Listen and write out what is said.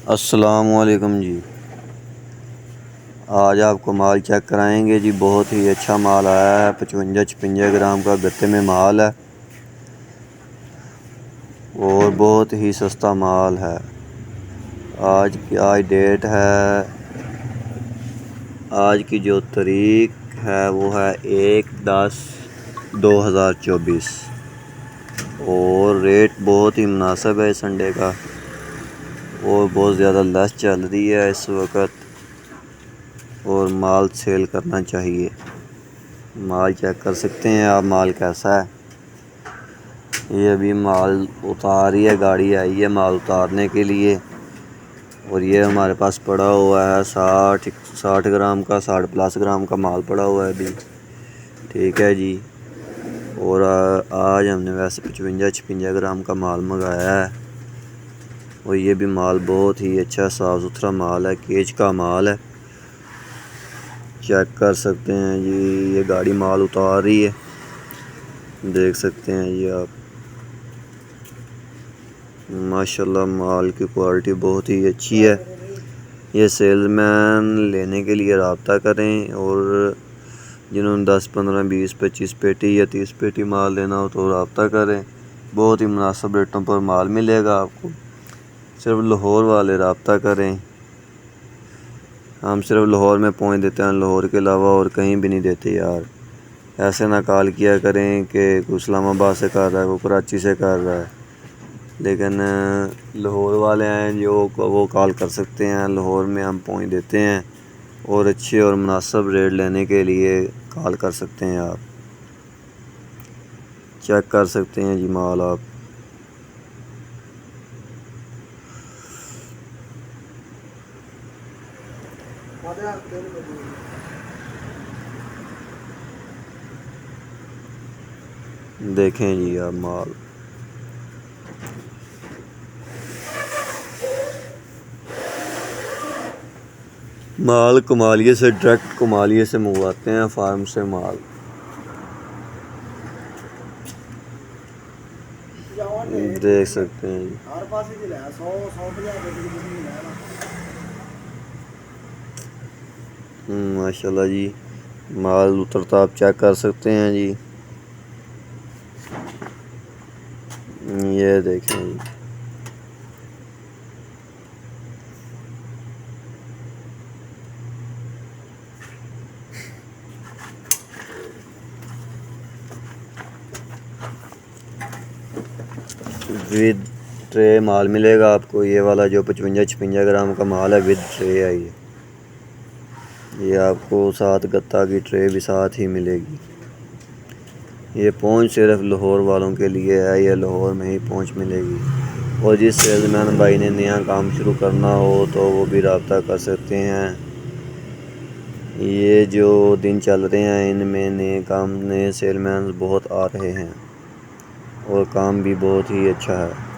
السلام علیکم جی۔ آج آپ کو مال چیک کرائیں گے جی۔ بہت ہی اچھا مال آیا ہے، 55-56 گرام کا گتے میں مال ہے اور بہت ہی سستا مال ہے۔ آج ڈیٹ ہے، آج کی جو تاریخ ہے وہ ہے 1/10/2024 اور ریٹ بہت ہی مناسب ہے سنڈے کا اور بہت زیادہ لیس چل رہی ہے اس وقت اور مال سیل کرنا چاہیے۔ مال چیک کر سکتے ہیں آپ، مال کیسا ہے۔ یہ ابھی مال اتار رہی ہے، گاڑی آئی ہے مال اتارنے کے لیے اور یہ ہمارے پاس پڑا ہوا ہے 60 گرام کا، 60+ گرام کا مال پڑا ہوا ہے ابھی، ٹھیک ہے جی۔ اور آج ہم نے ویسے 55-56 گرام کا مال منگایا ہے اور یہ بھی مال بہت ہی اچھا صاف ستھرا مال ہے، کیچ کا مال ہے، چیک کر سکتے ہیں جی۔ یہ گاڑی مال اتار رہی ہے، دیکھ سکتے ہیں جی آپ، ماشاءاللہ مال کی کوالٹی بہت ہی اچھی ہے۔ یہ سیلز مین لینے کے لیے رابطہ کریں اور جنہوں نے 10-15-20-25 پیٹی یا 30 پیٹی مال لینا ہو تو رابطہ کریں، بہت ہی مناسب ریٹوں پر مال ملے گا آپ کو۔ صرف لاہور والے رابطہ کریں، ہم صرف لاہور میں پہنچ دیتے ہیں، لاہور کے علاوہ اور کہیں بھی نہیں دیتے یار۔ ایسے نہ کال کیا کریں کہ کوئی اسلام آباد سے کر رہا ہے، کوئی کراچی سے کر رہا ہے، لیکن لاہور والے ہیں جو وہ کال کر سکتے ہیں، لاہور میں ہم پہنچ دیتے ہیں اور اچھے اور مناسب ریٹ لینے کے لیے کال کر سکتے ہیں آپ، چیک کر سکتے ہیں جی مال آپ۔ دیکھیں جی آپ مال کمالیے سے، ڈائریکٹ کمالیے سے منگواتے ہیں، فارم سے مال، دیکھ سکتے ہیں جی۔ ماشاءاللہ جی، مال اترتا آپ چیک کر سکتے ہیں جی، یہ دیکھیں جی۔ ود ٹرے مال ملے گا آپ کو، یہ والا جو 55-56 گرام کا مال ہے ود ٹرے ہے یہ آپ کو ساتھ گتا کی ٹرے بھی ساتھ ہی ملے گی۔ یہ پہنچ صرف لاہور والوں کے لیے ہے، یہ لاہور میں ہی پہنچ ملے گی اور جس سیلز مین بھائی نے نیا کام شروع کرنا ہو تو وہ بھی رابطہ کر سکتے ہیں۔ یہ جو دن چل رہے ہیں ان میں نئے سیل مین بہت آ رہے ہیں اور کام بھی بہت ہی اچھا ہے۔